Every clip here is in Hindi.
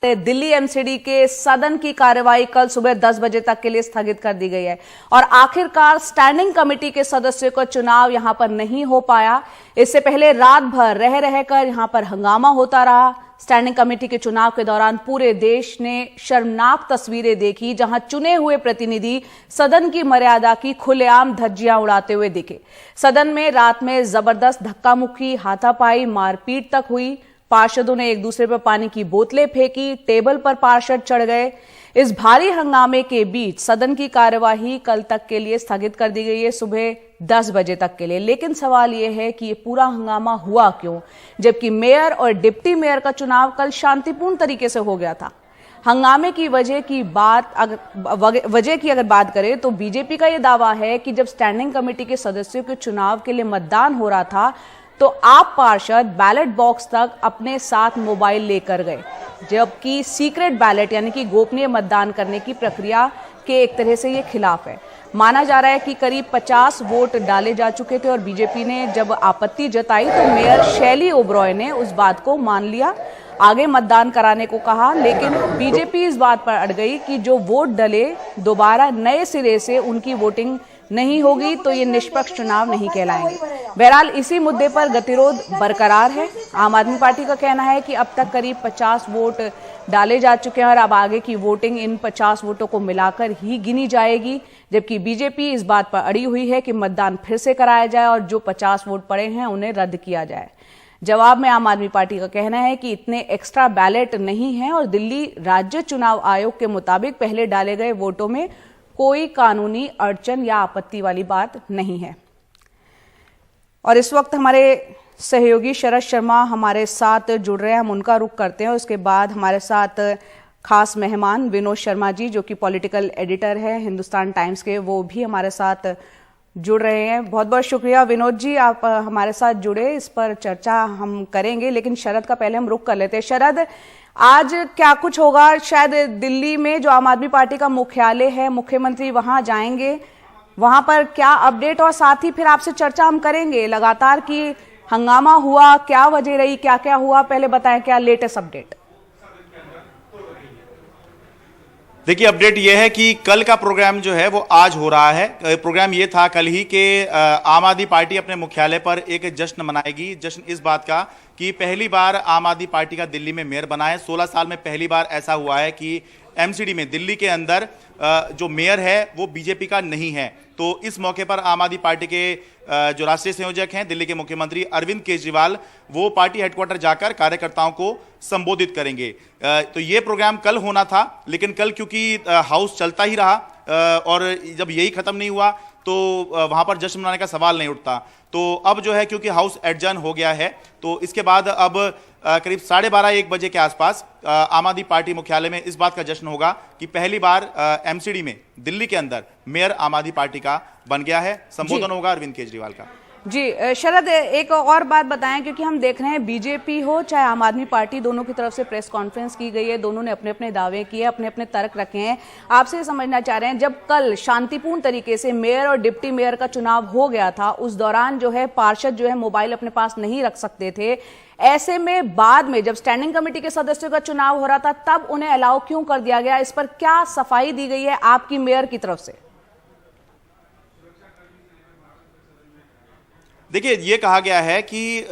दिल्ली एमसीडी के सदन की कार्यवाही कल सुबह 10 बजे तक के लिए स्थगित कर दी गई है और आखिरकार स्टैंडिंग कमेटी के सदस्यों का चुनाव यहां पर नहीं हो पाया। इससे पहले रात भर रह रहकर यहां पर हंगामा होता रहा। स्टैंडिंग कमेटी के चुनाव के दौरान पूरे देश ने शर्मनाक तस्वीरें देखी, जहां चुने हुए प्रतिनिधि सदन की मर्यादा की खुलेआम धज्जियां उड़ाते हुए दिखे। सदन में रात में जबरदस्त धक्का मुक्की, हाथापाई, मारपीट तक हुई। पार्षदों ने एक दूसरे पर पानी की बोतलें फेंकी, टेबल पर पार्षद चढ़ गए। इस भारी हंगामे के बीच सदन की कार्यवाही कल तक के लिए स्थगित कर दी गई है, सुबह 10 बजे तक के लिए। लेकिन सवाल यह है कि ये पूरा हंगामा हुआ क्यों, जबकि मेयर और डिप्टी मेयर का चुनाव कल शांतिपूर्ण तरीके से हो गया था। हंगामे की वजह की अगर बात करें तो बीजेपी का यह दावा है कि जब स्टैंडिंग कमेटी के सदस्यों के चुनाव के लिए मतदान हो रहा था तो आप पार्षद बैलेट बॉक्स तक अपने साथ मोबाइल लेकर गए, जबकि सीक्रेट बैलेट यानी कि गोपनीय मतदान करने की प्रक्रिया के एक तरह से ये खिलाफ है। माना जा रहा है कि करीब 50 वोट डाले जा चुके थे और बीजेपी ने जब आपत्ति जताई तो मेयर शैली ओबरॉय ने उस बात को मान लिया, आगे मतदान कराने को कहा। लेकिन बीजेपी इस बात पर अड़ गई कि जो वोट डले दोबारा नए सिरे से उनकी वोटिंग नहीं होगी तो ये निष्पक्ष चुनाव नहीं कहलाएंगे। बहरहाल इसी मुद्दे पर गतिरोध बरकरार है। आम आदमी पार्टी का कहना है कि अब तक करीब 50 वोट डाले जा चुके हैं और अब आगे की वोटिंग इन 50 वोटों को मिलाकर ही गिनी जाएगी, जबकि बीजेपी इस बात पर अड़ी हुई है कि मतदान फिर से कराया जाए और जो 50 वोट पड़े हैं उन्हें रद्द किया जाए। जवाब में आम आदमी पार्टी का कहना है कि इतने एक्स्ट्रा बैलेट नहीं है और दिल्ली राज्य चुनाव आयोग के मुताबिक पहले डाले गए वोटों में कोई कानूनी अड़चन या आपत्ति वाली बात नहीं है। और इस वक्त हमारे सहयोगी शरद शर्मा हमारे साथ जुड़ रहे हैं, हम उनका रुख करते हैं। उसके बाद हमारे साथ खास मेहमान विनोद शर्मा जी, जो कि पॉलिटिकल एडिटर है हिंदुस्तान टाइम्स के, वो भी हमारे साथ जुड़ रहे हैं। बहुत बहुत शुक्रिया विनोद जी, आप हमारे साथ जुड़े, इस पर चर्चा हम करेंगे। लेकिन शरद का पहले हम रुख कर लेते हैं। शरद, आज क्या कुछ होगा? शायद दिल्ली में जो आम आदमी पार्टी का मुख्यालय है, मुख्यमंत्री वहां जाएंगे, वहां पर क्या अपडेट, और साथ ही फिर आपसे चर्चा हम करेंगे लगातार कि हंगामा हुआ, क्या वजह रही, क्या क्या हुआ, पहले बताएं क्या लेटेस्ट अपडेट। देखिए, अपडेट यह है कि कल का प्रोग्राम जो है वो आज हो रहा है। प्रोग्राम ये था कल ही कि आम आदमी पार्टी अपने मुख्यालय पर एक जश्न मनाएगी। जश्न इस बात का कि पहली बार आम आदमी पार्टी का दिल्ली में मेयर बना है। 16 साल में पहली बार ऐसा हुआ है कि एमसीडी में, दिल्ली के अंदर जो मेयर है वो बीजेपी का नहीं है। तो इस मौके पर आम आदमी पार्टी के जो राष्ट्रीय संयोजक हैं, दिल्ली के मुख्यमंत्री अरविंद केजरीवाल, वो पार्टी हेडक्वार्टर जाकर कार्यकर्ताओं को संबोधित करेंगे। तो ये प्रोग्राम कल होना था, लेकिन कल क्योंकि हाउस चलता ही रहा और जब यही खत्म नहीं हुआ तो वहां पर जश्न मनाने का सवाल नहीं उठता। तो अब जो है, क्योंकि हाउस एडजर्न हो गया है, तो इसके बाद अब करीब 12:30-1 बजे के आसपास आम आदमी पार्टी मुख्यालय में इस बात का जश्न होगा कि पहली बार एमसीडी में, दिल्ली के अंदर, मेयर आम आदमी पार्टी का बन गया है। संबोधन होगा अरविंद केजरीवाल का। जी शरद, एक और बात बताएं, क्योंकि हम देख रहे हैं बीजेपी हो चाहे आम आदमी पार्टी, दोनों की तरफ से प्रेस कॉन्फ्रेंस की गई है, दोनों ने अपने अपने दावे किए, अपने अपने तर्क रखे हैं। आपसे समझना चाह रहे हैं, जब कल शांतिपूर्ण तरीके से मेयर और डिप्टी मेयर का चुनाव हो गया था, उस दौरान जो है पार्षद जो है मोबाइल अपने पास नहीं रख सकते थे, ऐसे में बाद में जब स्टैंडिंग कमेटी के सदस्यों का चुनाव हो रहा था तब उन्हें अलाउ क्यों कर दिया गया? इस पर क्या सफाई दी गई है आपकी मेयर की तरफ से? देखिए, ये कहा गया है कि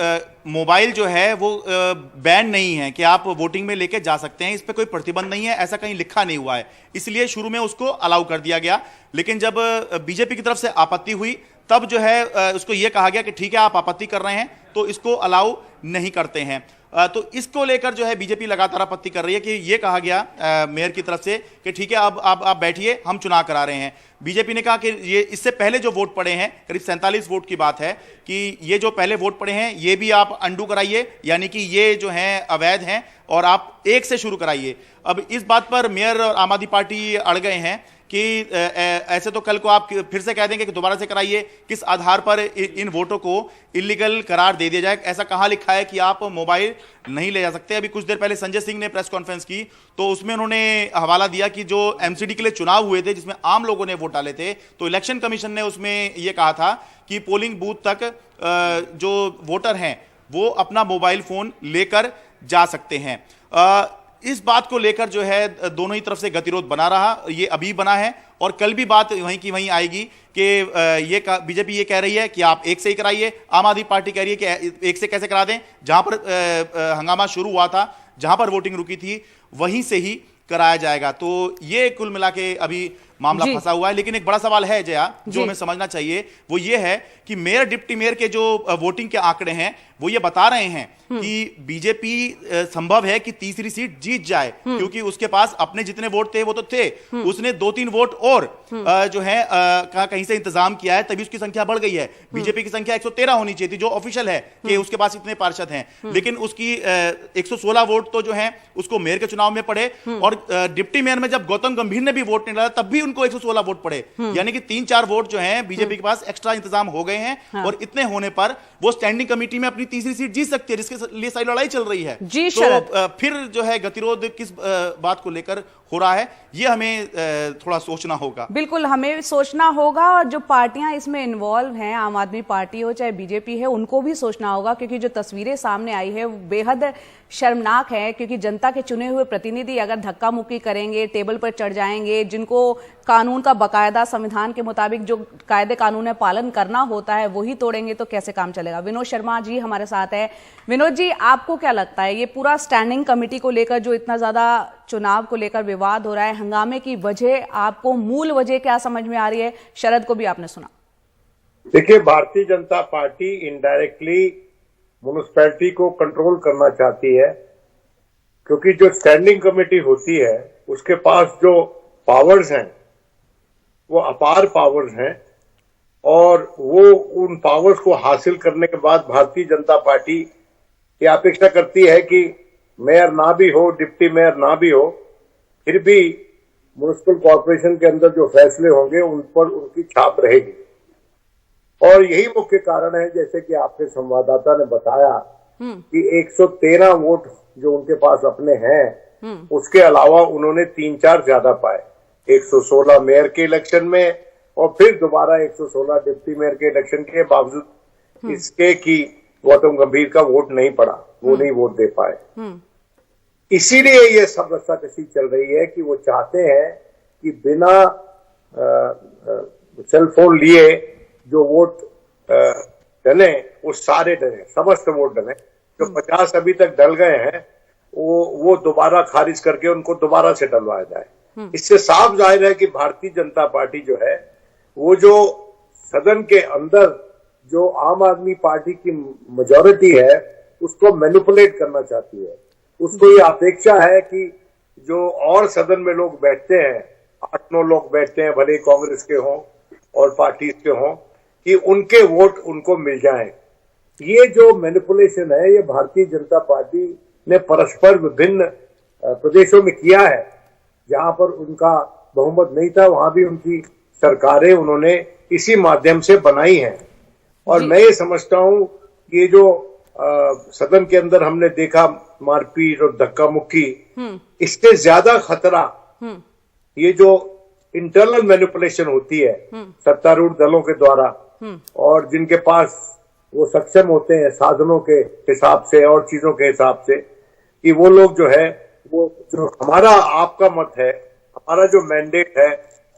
मोबाइल जो है वो बैन नहीं है कि आप वोटिंग में लेके जा सकते हैं, इस पे कोई प्रतिबंध नहीं है, ऐसा कहीं लिखा नहीं हुआ है, इसलिए शुरू में उसको अलाउ कर दिया गया। लेकिन जब बीजेपी की तरफ से आपत्ति हुई तब जो है उसको ये कहा गया कि ठीक है, आप आपत्ति कर रहे हैं तो इसको अलाउ नहीं करते हैं। तो इसको लेकर जो है बीजेपी लगातार आपत्ति कर रही है कि ये कहा गया मेयर की तरफ से कि ठीक है, अब आप बैठिए, हम चुनाव करा रहे हैं। बीजेपी ने कहा कि ये इससे पहले जो वोट पड़े हैं, करीब 47 वोट की बात है, कि ये जो पहले वोट पड़े हैं ये भी आप अंडू कराइए, यानी कि ये जो हैं अवैध हैं और आप एक से शुरू कराइए। अब इस बात पर मेयर और आम आदमी पार्टी अड़ गए हैं कि ऐसे तो कल को आप फिर से कह देंगे कि दोबारा से कराइए, किस आधार पर इन वोटों को इलीगल करार दे दिया जाए? ऐसा कहाँ लिखा है कि आप मोबाइल नहीं ले जा सकते? अभी कुछ देर पहले संजय सिंह ने प्रेस कॉन्फ्रेंस की तो उसमें उन्होंने हवाला दिया कि जो एमसीडी के लिए चुनाव हुए थे जिसमें आम लोगों ने वोट डाले थे, तो इलेक्शन कमीशन ने उसमें यह कहा था कि पोलिंग बूथ तक जो वोटर हैं वो अपना मोबाइल फोन लेकर जा सकते हैं। इस बात को लेकर जो है दोनों ही तरफ से गतिरोध बना रहा, ये अभी बना है और कल भी बात वहीं की वहीं आएगी कि ये बीजेपी ये कह रही है कि आप एक से ही कराइए, आम आदमी पार्टी कह रही है कि एक से कैसे करा दें, जहां पर हंगामा शुरू हुआ था, जहां पर वोटिंग रुकी थी वहीं से ही कराया जाएगा। तो ये कुल मिला के अभी मामला फंसा हुआ है। लेकिन एक बड़ा सवाल है जया, जो हमें समझना चाहिए, वो ये है कि मेयर डिप्टी मेयर के जो वोटिंग के आंकड़े हैं वो ये बता रहे हैं कि बीजेपी संभव है कि तीसरी सीट जीत जाए, क्योंकि उसके पास अपने जितने वोट थे वो तो थे, उसने 2-3 वोट और जो है कहीं से इंतजाम किया है, तभी उसकी संख्या बढ़ गई है। बीजेपी की संख्या 113 होनी चाहिए थी, जो ऑफिशियल है कि उसके पास इतने पार्षद हैं, लेकिन उसकी 116 वोट तो जो है उसको मेयर के चुनाव में पड़े, और डिप्टी मेयर में जब गौतम गंभीर ने भी वोट नहीं डाला तब भी उनको 116 वोट पड़े, यानी कि 3-4 वोट जो है बीजेपी के पास एक्स्ट्रा इंतजाम हो गए हैं। और इतने होने पर वो स्टैंडिंग कमेटी में अपनी तीसरी सीट जीत सकती है, जिसके लिए सारी लड़ाई चल रही है। जी तो फिर जो है गतिरोध किस बात को लेकर हो रहा है, ये हमें थोड़ा सोचना होगा। बिल्कुल हमें सोचना होगा, और जो पार्टियां इसमें इन्वॉल्व हैं, आम आदमी पार्टी हो चाहे बीजेपी है, उनको भी सोचना होगा, क्योंकि जो तस्वीरें सामने आई है वो बेहद शर्मनाक है। क्योंकि जनता के चुने हुए प्रतिनिधि अगर धक्का मुक्की करेंगे, टेबल पर चढ़ जाएंगे, जिनको कानून का बकायदा संविधान के मुताबिक जो कायदे कानून में पालन करना होता है वही तोड़ेंगे, तो कैसे काम चलेगा। विनोद शर्मा जी हमारे साथ है। विनोद जी, आपको क्या लगता है ये पूरा स्टैंडिंग कमेटी को लेकर जो इतना ज्यादा चुनाव को लेकर विवाद हो रहा है, हंगामे की वजह आपको मूल वजह क्या समझ में आ रही है? शरद को भी आपने सुना। देखिए, Bharatiya Janata party indirectly municipality को कंट्रोल करना चाहती है, क्योंकि जो स्टैंडिंग कमेटी होती है उसके पास जो पावर्स हैं वो अपार पावर्स हैं, और वो उन पावर्स को हासिल करने के बाद भारतीय जनता पार्टी ये अपेक्षा करती है कि मेयर ना भी हो, डिप्टी मेयर ना भी हो, फिर भी म्युनिसिपल कॉर्पोरेशन के अंदर जो फैसले होंगे उन पर उनकी छाप रहेगी। और यही मुख्य कारण है, जैसे कि आपके संवाददाता ने बताया कि 113 वोट जो उनके पास अपने हैं, उसके अलावा उन्होंने 3-4 ज्यादा पाए, 116 मेयर के इलेक्शन में, और फिर दोबारा 116 डिप्टी मेयर के इलेक्शन के बावजूद इसके कि गौतम गंभीर का वोट नहीं पड़ा, वो नहीं वोट दे पाए। इसीलिए ये सब रस्साकशी चल रही है कि वो चाहते हैं कि बिना सेल फोन लिए जो वोट डले वो सारे डले, समस्त वोट डले। जो 50 अभी तक डल गए हैं वो दोबारा खारिज करके उनको दोबारा से डलवाया जाए। इससे साफ जाहिर है कि भारतीय जनता पार्टी जो है वो जो सदन के अंदर जो आम आदमी पार्टी की मेजॉरिटी है उसको मैनिपुलेट करना चाहती है। उसको ये अपेक्षा है कि जो और सदन में लोग बैठते हैं, 8-9 लोग बैठते हैं, भले कांग्रेस के हों और पार्टी के हों, कि उनके वोट उनको मिल जाएं। ये जो मैनिपुलेशन है ये भारतीय जनता पार्टी ने परस्पर विभिन्न प्रदेशों में किया है। जहां पर उनका बहुमत नहीं था वहां भी उनकी सरकारें उन्होंने इसी माध्यम से बनाई हैं। और मैं ये समझता हूं कि ये जो सदन के अंदर हमने देखा मारपीट और धक्का मुक्की, इससे ज्यादा खतरा ये जो इंटरनल मैनिपुलेशन होती है सत्तारूढ़ दलों के द्वारा, और जिनके पास वो सक्षम होते हैं साधनों के हिसाब से और चीजों के हिसाब से, कि वो लोग जो है वो जो हमारा आपका मत है, हमारा जो मैंडेट है,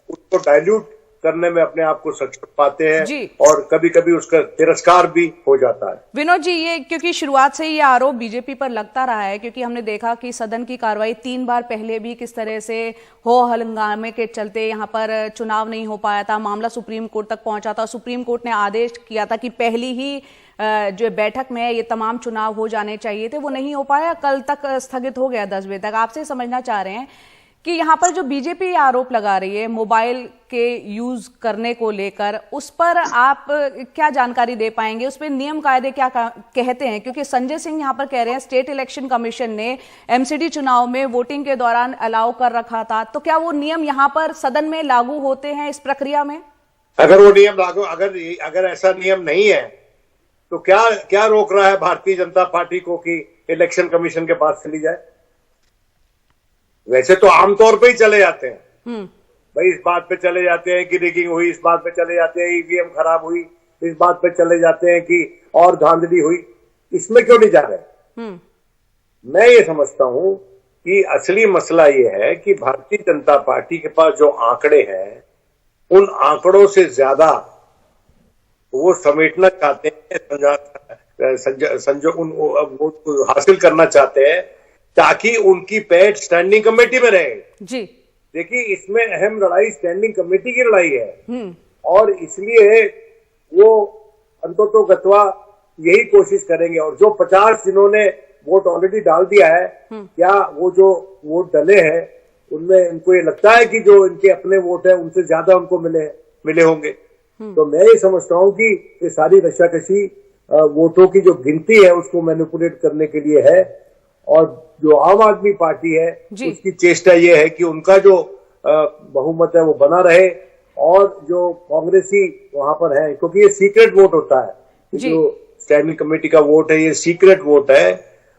उसको डाइल्यूट करने में अपने आप को सक्षम पाते हैं, और कभी कभी उसका तिरस्कार भी हो जाता है। विनोद जी, ये क्योंकि शुरुआत से ये आरोप बीजेपी पर लगता रहा है, क्योंकि हमने देखा कि सदन की कार्रवाई 3 बार पहले भी किस तरह से हो हंगामे के चलते यहाँ पर चुनाव नहीं हो पाया था, मामला सुप्रीम कोर्ट तक पहुंचा था। सुप्रीम कोर्ट ने आदेश किया था कि पहली ही जो बैठक में ये तमाम चुनाव हो जाने चाहिए थे, वो नहीं हो पाया, कल तक स्थगित हो गया 10 बजे तक। आपसे समझना चाह रहे हैं कि यहाँ पर जो बीजेपी आरोप लगा रही है मोबाइल के यूज करने को लेकर, उस पर आप क्या जानकारी दे पाएंगे? उस पर नियम कायदे क्या कहते हैं? क्योंकि संजय सिंह यहाँ पर कह रहे हैं स्टेट इलेक्शन कमीशन ने एमसीडी चुनाव में वोटिंग के दौरान अलाउ कर रखा था, तो क्या वो नियम यहाँ पर सदन में लागू होते हैं इस प्रक्रिया में? अगर वो नियम लागू, अगर ऐसा नियम नहीं है तो क्या रोक रहा है भारतीय जनता पार्टी को कि इलेक्शन कमीशन के पास चली जाए? वैसे तो आमतौर पे ही चले जाते हैं भाई, इस बात पे चले जाते हैं कि रिगिंग हुई, इस बात पे चले जाते हैं ईवीएम खराब हुई, इस बात पे चले जाते हैं कि और धांधली हुई। इसमें क्यों नहीं जा रहे? मैं ये समझता हूं कि असली मसला ये है कि भारतीय जनता पार्टी के पास जो आंकड़े हैं, उन आंकड़ों से ज्यादा वो समेटना चाहते हैं, वो हासिल करना चाहते हैं ताकि उनकी पैठ स्टैंडिंग कमेटी में रहे। जी देखिए, इसमें अहम लड़ाई स्टैंडिंग कमेटी की लड़ाई है और इसलिए वो अंततोगत्वा यही कोशिश करेंगे। और जो 50 जिन्होंने वोट ऑलरेडी डाल दिया है, क्या वो जो वोट डले हैं उनमें इनको ये लगता है कि जो इनके अपने वोट है उनसे ज्यादा उनको मिले होंगे? तो मैं ये समझता हूँ कि ये सारी रस्साकशी वोटों की जो गिनती है उसको मैनिपुलेट करने के लिए है। और जो आम आदमी पार्टी है उसकी चेष्टा ये है कि उनका जो बहुमत है वो बना रहे और जो कांग्रेसी वहां पर है, क्योंकि ये सीक्रेट वोट होता है, जो स्टैंडिंग कमेटी का वोट है ये सीक्रेट वोट है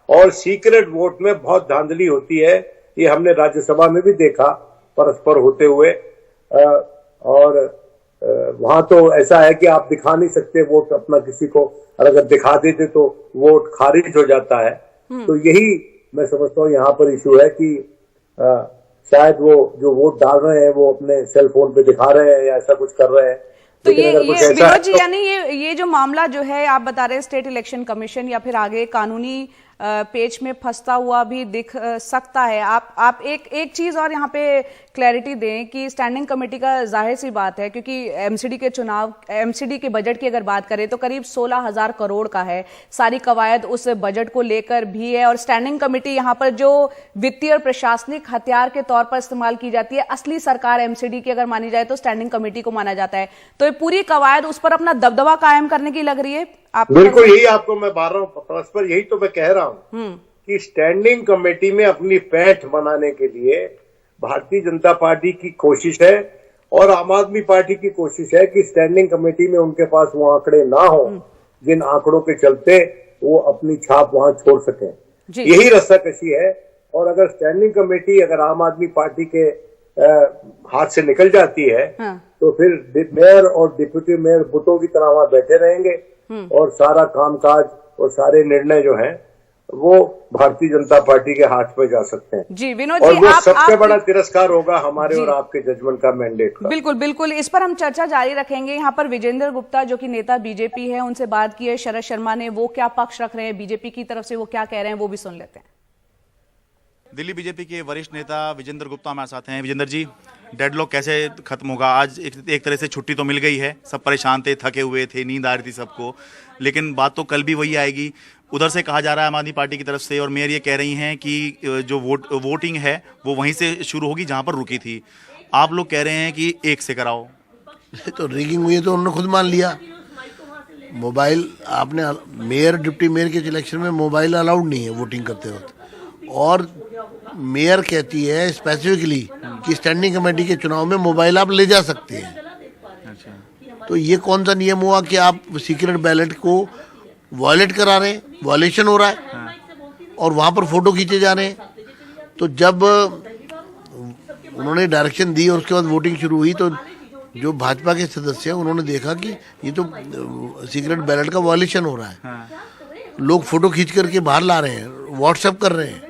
और सीक्रेट वोट में बहुत धांधली होती है। ये हमने राज्यसभा में भी देखा परस्पर होते हुए। और वहां तो ऐसा है कि आप दिखा नहीं सकते वोट अपना किसी को, और अगर दिखा देते तो वोट खारिज हो जाता है। तो यही मैं समझता हूँ यहाँ पर इशू है कि शायद वो जो वोट डाल रहे हैं वो अपने सेल फोन पे दिखा रहे हैं या ऐसा कुछ कर रहे हैं। तो ये विनोद जी, यानी ये जो मामला जो है आप बता रहे हैं स्टेट इलेक्शन कमीशन या फिर आगे कानूनी पेच में फंसता हुआ भी दिख सकता है। आप एक चीज और यहाँ पे क्लैरिटी दें कि स्टैंडिंग कमेटी का जाहिर सी बात है, क्योंकि एमसीडी के बजट की अगर बात करें तो करीब 16,000 करोड़ का है। सारी कवायद उस बजट को लेकर भी है और स्टैंडिंग कमेटी यहाँ पर जो वित्तीय और प्रशासनिक हथियार के तौर पर इस्तेमाल की जाती है, असली सरकार एमसीडी की अगर मानी जाए तो स्टैंडिंग कमेटी को माना जाता है। तो ये पूरी कवायद उस पर अपना दबदबा कायम करने की लग रही है। बिल्कुल यही आपको मैं बात रहा हूँ, परस्पर यही तो मैं कह रहा हूँ कि स्टैंडिंग कमेटी में अपनी पैठ बनाने के लिए भारतीय जनता पार्टी की कोशिश है और आम आदमी पार्टी की कोशिश है कि स्टैंडिंग कमेटी में उनके पास वो आंकड़े ना हो जिन आंकड़ों के चलते वो अपनी छाप वहां छोड़ सकें। यही रस्साकशी है। और अगर स्टैंडिंग कमेटी अगर आम आदमी पार्टी के हाथ से निकल जाती है तो फिर मेयर और डिप्टी मेयर बुतों की तरह वहां बैठे रहेंगे और सारा कामकाज और सारे निर्णय जो हैं वो भारतीय जनता पार्टी के हाथ में जा सकते हैं। जी विनोद और जी, वो सबसे बड़ा तिरस्कार होगा हमारे और आपके जजमेंट का, मैंडेट का। बिल्कुल बिल्कुल, इस पर हम चर्चा जारी रखेंगे। यहाँ पर विजेंद्र गुप्ता जो कि नेता बीजेपी है, उनसे बात की है शरद शर्मा ने, वो क्या पक्ष रख रहे हैं बीजेपी की तरफ से, वो क्या कह रहे हैं वो भी सुन लेते हैं। दिल्ली बीजेपी के वरिष्ठ नेता विजेंद्र गुप्ता हमारे साथ हैं। विजेंद्र जी, डेडलॉक कैसे खत्म होगा? आज एक तरह से छुट्टी तो मिल गई है, सब परेशान थे, थके हुए थे, नींद आ रही थी सबको, लेकिन बात तो कल भी वही आएगी। उधर से कहा जा रहा है आम आदमी पार्टी की तरफ से और मेयर ये कह रही हैं कि जो वोटिंग है वो वहीं से शुरू होगी जहां पर रुकी थी। आप लोग कह रहे हैं कि एक से कराओ। तो रिगिंग हुई है तो उन्होंने खुद मान लिया। मोबाइल आपने मेयर डिप्टी मेयर के इलेक्शन में मोबाइल अलाउड नहीं है वोटिंग करते वक्त, और मेयर कहती है स्पेसिफिकली कि स्टैंडिंग कमेटी के चुनाव में मोबाइल आप ले जा सकते हैं। तो ये कौन सा नियम हुआ कि आप सीक्रेट बैलेट को वॉयलेट करा रहे हैं, वॉयलेशन हो रहा है और वहाँ पर फोटो खींचे जा रहे हैं। तो जब उन्होंने डायरेक्शन दी और उसके बाद वोटिंग शुरू हुई तो जो भाजपा के सदस्य हैं उन्होंने देखा कि ये तो सीक्रेट बैलेट का वॉयलेशन हो रहा है। लोग फोटो खींच करके बाहर ला रहे हैं, व्हाट्सएप कर रहे हैं।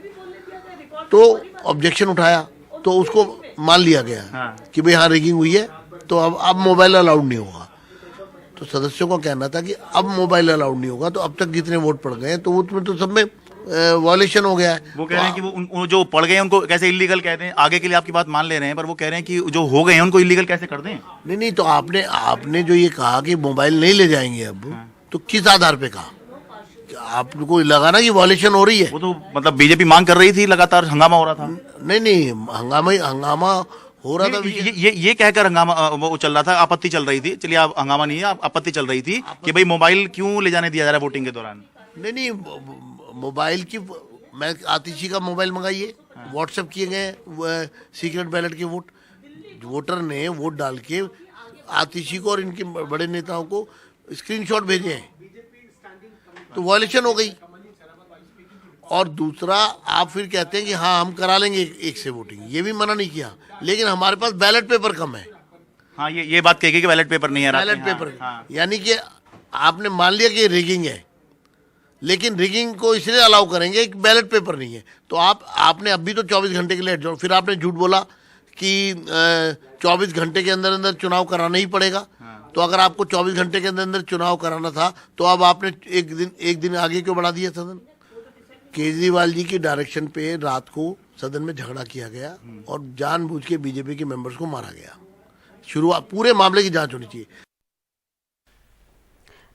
तो ऑब्जेक्शन उठाया तो उसको मान लिया गया कि भाई हाँ रिगिंग हुई है, तो अब मोबाइल अलाउड नहीं होगा। तो सदस्यों का कहना था कि अब मोबाइल अलाउड नहीं होगा, तो अब तक जितने वोट पड़ गए हैं तो उसमें तो सब में वॉयलेशन हो गया है। वो कह रहे हैं कि वो जो पड़ गए हैं उनको कैसे इलीगल कहते हैं। आगे के लिए आपकी बात मान ले रहे हैं, पर वो कह रहे हैं कि जो हो गए हैं उनको इलीगल कैसे कर दें। नहीं, तो आपने जो ये कहा कि मोबाइल नहीं ले जाएंगे अब, तो किस आधार पे कहा? आपको लगा ना कि वॉयलेशन हो रही है? वो तो मतलब बीजेपी मांग कर रही थी, लगातार हंगामा हो रहा था। नहीं, हंगामा हो रहा था। ये कहकर हंगामा वो चल रहा था, आपत्ति चल रही थी। चलिए आप हंगामा नहीं है, आपत्ति चल रही थी कि भाई मोबाइल क्यों ले जाने दिया जा रहा है वोटिंग के दौरान। नहीं, मोबाइल की मैं आतिशी का मोबाइल मंगाइए, व्हाट्सएप किए गए सीक्रेट बैलेट के वोटर ने वोट डाल के आतिशी को और इनके बड़े नेताओं को स्क्रीनशॉट भेजे हैं, तो वॉयलेशन हो गई। और दूसरा आप फिर कहते हैं कि हाँ हम करा लेंगे एक से वोटिंग, ये भी मना नहीं किया, लेकिन हमारे पास बैलेट पेपर कम है। हाँ, ये बात कही कि बैलेट पेपर नहीं है, बैलेट पेपर यानी कि आपने मान लिया कि रिगिंग है, लेकिन रिगिंग को इसलिए अलाउ करेंगे कि बैलेट पेपर नहीं है। तो आपने अभी तो 24 घंटे के लिए एडजॉर्न, फिर आपने झूठ बोला कि 24 घंटे के अंदर अंदर चुनाव कराना ही पड़ेगा। तो अगर आपको 24 घंटे के अंदर अंदर चुनाव कराना था तो अब आपने एक दिन आगे क्यों बढ़ा दिया सदन? केजरीवाल जी की डायरेक्शन पे रात को सदन में झगड़ा किया गया और जानबूझ के बीजेपी के मेंबर्स को मारा गया। शुरुआत पूरे मामले की जांच होनी चाहिए।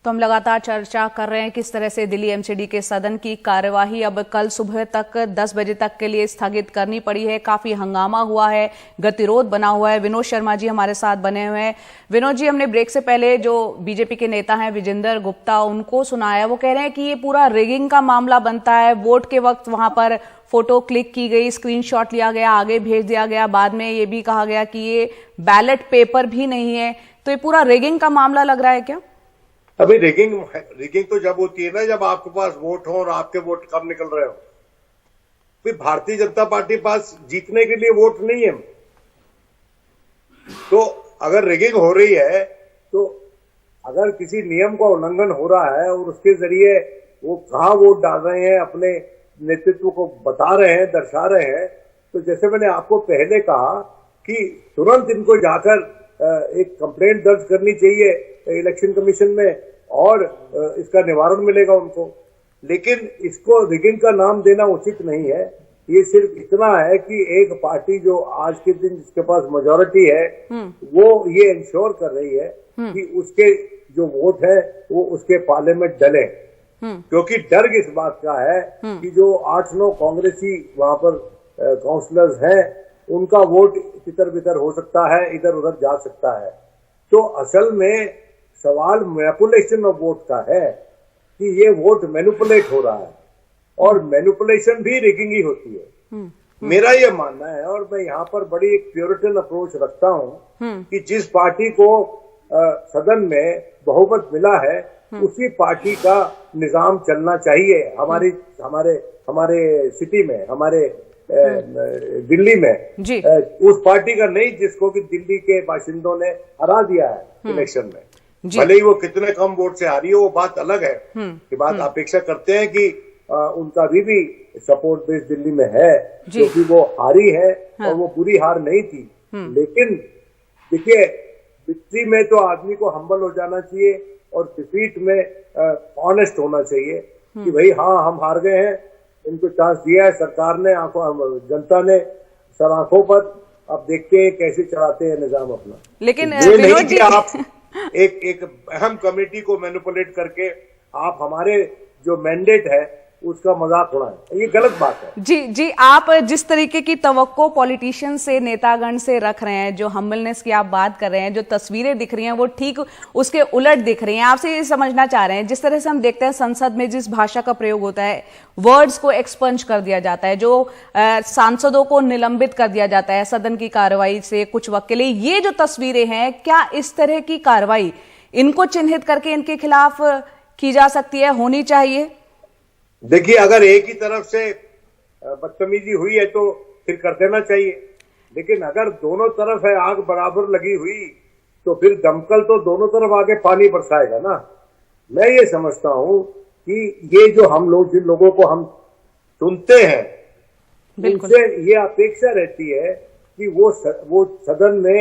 तो हम लगातार चर्चा कर रहे हैं किस तरह से दिल्ली एमसीडी के सदन की कार्यवाही अब कल सुबह तक 10 बजे तक के लिए स्थगित करनी पड़ी है। काफी हंगामा हुआ है, गतिरोध बना हुआ है। विनोद शर्मा जी हमारे साथ बने हुए हैं। विनोद जी, हमने ब्रेक से पहले जो बीजेपी के नेता हैं विजेंद्र गुप्ता, उनको सुनाया। वो कह रहे हैं कि ये पूरा रिगिंग का मामला बनता है। वोट के वक्त वहां पर फोटो क्लिक की गई, स्क्रीनशॉट लिया गया, आगे भेज दिया गया। बाद में ये भी कहा गया कि ये बैलेट पेपर भी नहीं है। तो ये पूरा रिगिंग का मामला लग रहा है क्या? अभी रिगिंग तो जब होती है ना, जब आपके पास वोट हो और आपके वोट कम निकल रहे हो। फिर भारतीय जनता पार्टी पास जीतने के लिए वोट नहीं है। तो अगर रिगिंग हो रही है तो अगर किसी नियम का उल्लंघन हो रहा है और उसके जरिए वो कहाँ वोट डाल रहे हैं, अपने नेतृत्व को बता रहे हैं, दर्शा रहे हैं, तो जैसे मैंने आपको पहले कहा कि तुरंत इनको जाकर एक कंप्लेंट दर्ज करनी चाहिए इलेक्शन कमीशन में और इसका निवारण मिलेगा उनको। लेकिन इसको रिगिंग का नाम देना उचित नहीं है। ये सिर्फ इतना है कि एक पार्टी जो आज के दिन जिसके पास मेजॉरिटी है वो ये इंश्योर कर रही है कि उसके जो वोट है वो उसके पाले में डले। क्योंकि डर किस बात का है कि जो 8-9 कांग्रेसी वहां पर काउंसलर्स हैं उनका वोट तितर बितर हो सकता है, इधर उधर जा सकता है। तो असल में सवाल मैनिपुलेशन ऑफ वोट का है कि ये वोट मैनिपुलेट हो रहा है और मैनिपुलेशन भी रिगिंग ही होती है। मेरा ये मानना है और मैं यहाँ पर बड़ी एक प्योरिटन अप्रोच रखता हूँ कि जिस पार्टी को सदन में बहुमत मिला है उसी पार्टी का निजाम चलना चाहिए। हमारे सिटी में, हमारे दिल्ली में जी। उस पार्टी का नहीं जिसको कि दिल्ली के बाशिंदों ने हरा दिया है इलेक्शन में। भले ही वो कितने कम वोट से हारी हो, वो बात अलग है कि बात अपेक्षा करते हैं कि उनका भी सपोर्ट बेस दिल्ली में है क्योंकि वो हारी है और वो बुरी हार नहीं थी। लेकिन देखिए, विक्ट्री में तो आदमी को हम्बल हो जाना चाहिए और डिफीट में ऑनेस्ट होना चाहिए कि भाई हाँ हम हार गए हैं, इनको चांस दिया है सरकार ने, जनता ने सर आंखों पर, अब देखते हैं कैसे चलाते हैं निजाम अपना। लेकिन ये नहीं कि आप एक अहम कमेटी को मैनिपुलेट करके आप हमारे जो मैंडेट है उसका मजाक उड़ाएं, ये गलत बात है। जी, आप जिस तरीके की तवक्को पॉलिटिशियन से, नेतागण से रख रहे हैं, जो हम्बलनेस की आप बात कर रहे हैं, जो तस्वीरें दिख रही हैं वो ठीक उसके उलट दिख रही हैं। आपसे ये समझना चाह रहे हैं, जिस तरह से हम देखते हैं संसद में जिस भाषा का प्रयोग होता है, वर्ड्स को एक्सपंज कर दिया जाता है, जो सांसदों को निलंबित कर दिया जाता है सदन की कार्रवाई से कुछ वक्त के लिए, ये जो तस्वीरें हैं, क्या इस तरह की कार्रवाई इनको चिन्हित करके इनके खिलाफ की जा सकती है, होनी चाहिए? देखिए, अगर एक ही तरफ से बदतमीजी हुई है तो फिर कर देना चाहिए। लेकिन अगर दोनों तरफ है आग बराबर लगी हुई तो फिर दमकल तो दोनों तरफ आगे पानी बरसाएगा ना। मैं ये समझता हूं कि ये जो हम लोग, जिन लोगों को हम चुनते हैं, उनसे ये अपेक्षा रहती है कि वो सदन में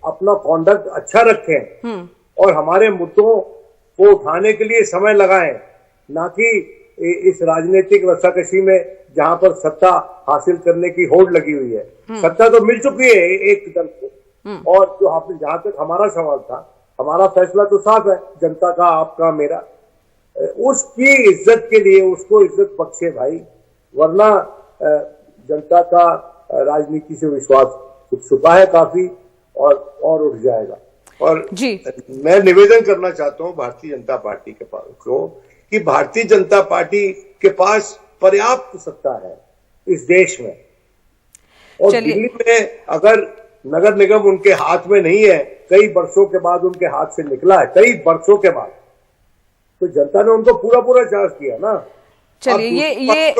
अपना कॉन्डक्ट अच्छा रखें और हमारे मुद्दों को उठाने के लिए समय लगाएं, ना कि इस राजनीतिक रस्साकशी में जहां पर सत्ता हासिल करने की होड़ लगी हुई है। सत्ता तो मिल चुकी है एक दल को। और जो आपने, जहां तक हमारा सवाल था, हमारा फैसला तो साफ है, जनता का, आपका, मेरा। उसकी इज्जत के लिए उसको इज्जत बख्शे भाई, वरना जनता का राजनीति से विश्वास कुछ छुपा है काफी और उठ जाएगा। और जी, मैं निवेदन करना चाहता हूं भारतीय जनता पार्टी के पास को कि भारतीय जनता पार्टी के पास पर्याप्त सत्ता है इस देश में, और दिल्ली में अगर नगर निगम उनके हाथ में नहीं है, कई वर्षों के बाद उनके हाथ से निकला है, कई वर्षों के बाद, तो जनता ने उनको पूरा चांस दिया ना। चलिए ये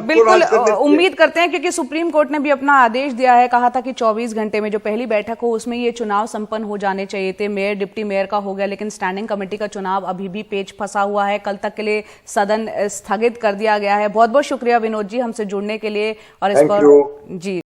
बिल्कुल उम्मीद करते हैं, क्योंकि सुप्रीम कोर्ट ने भी अपना आदेश दिया है, कहा था कि 24 घंटे में जो पहली बैठक हो उसमें ये चुनाव संपन्न हो जाने चाहिए थे। मेयर डिप्टी मेयर का हो गया, लेकिन स्टैंडिंग कमेटी का चुनाव अभी भी पेच फंसा हुआ है। कल तक के लिए सदन स्थगित कर दिया गया है। बहुत बहुत शुक्रिया विनोद जी हमसे जुड़ने के लिए और इस पर जी।